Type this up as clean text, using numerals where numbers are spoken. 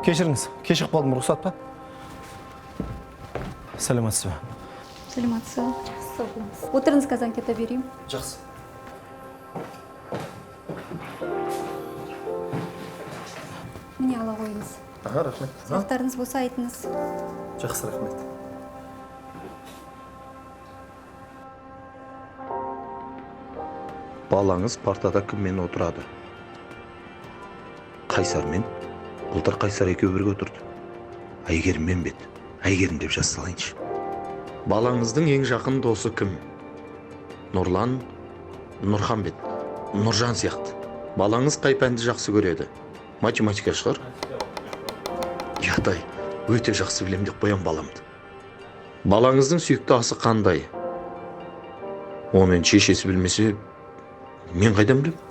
Кешіріңіз, кешігіп қалдым, рұқсат па? Сәлеметсіз бе? Сәлеметсіз. Сау болыңыз. Отырыңыз, қазан кете берейін. Жақсы. Міне ала қойыңыз. Аға, рахмет. Сұрақтарыңыз болса айтыңыз. Жақсы, рахмет. Балаңыз партада кіммен отырады? Қайсармен? Былтыр Қайсар екеуі бірге отырды. Әйгеріммен бет. Әйгерім деп жаз салайыншы. Балаңыздың ең жақын досы кім? Нұрлан, Нұрхан бет. Нұржан сияқты. Балаңыз қай пәнді жақсы көреді? Математика шығар? Ятай, өте жақсы білем деп қоям баламды. Балаңыздың сүйікті асы қандай? Оны шешесі білмесе, мен қайдан білем?